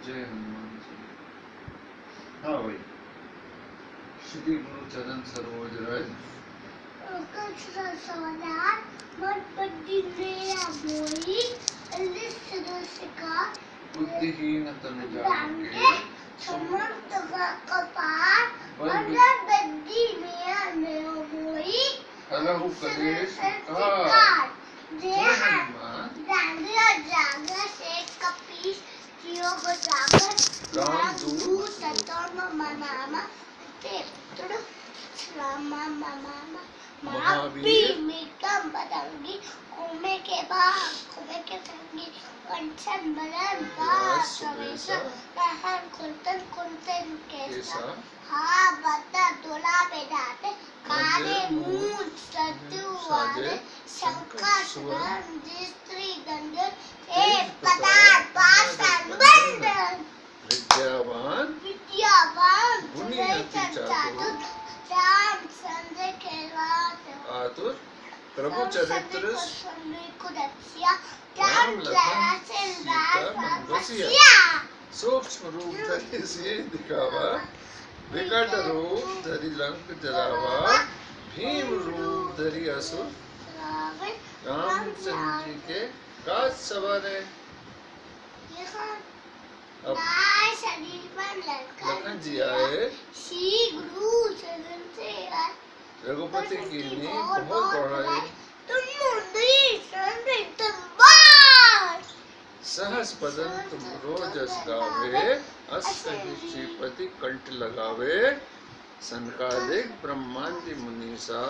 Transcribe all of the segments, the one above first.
जय हनुमान जी। हाँ भाई, श्री गुरु चरण सरोज रज बुद्धिहीन तनु जागे समर्थ हरहु कलेश जय हनुमान राम दूत महावीर कैसा काले मूल सत्युवाले शंकर सुवन स्त्री गंधर तेज प्रताप पाषाण बंधन विद्यावान गुणी अति चातुर रामचंद्र के आतुर प्रभु चरित्र राम लखन सीता मन बसिया सूक्ष्म रूप धरि सिय दिखावा विकट रूप धरि लंक जरावा भीम रूप धरि असुर रामचंद्र जी के काज सवारे। अब लखन जी आए श्री गुरु चरण से रघुपति की नींद बहुत बढ़ाई सहस बदन तुम रोजस गावे अस श्रीपति कंठ लगावे सनकादिक ब्रह्मांडि मुनीसा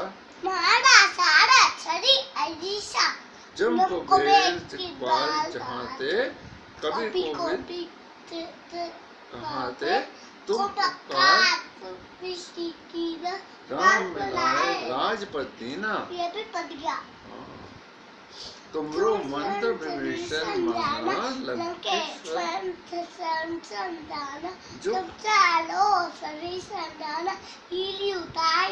जम को बेल चिकबाल जहाँते कबीर को कहाते तुम पुकार राम मिलाए राजपद दीना तुमरो मंत्र विभीषण माना लंकेश्वर जब चालो सभी संतान हीली उताई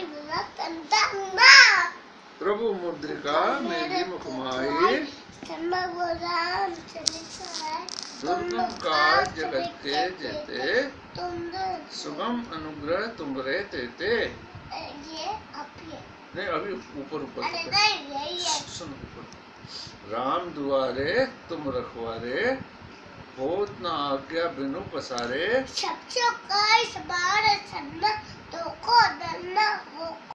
प्रभु मुद्रिका मेरी मुखमाई दुर्गम काज जगत के जेते सुगम अनुग्रह तुमरे तेते। नहीं अभी ऊपर सुनो राम दुआरे तुम रखवारे होत न आज्ञा बिनु पसारे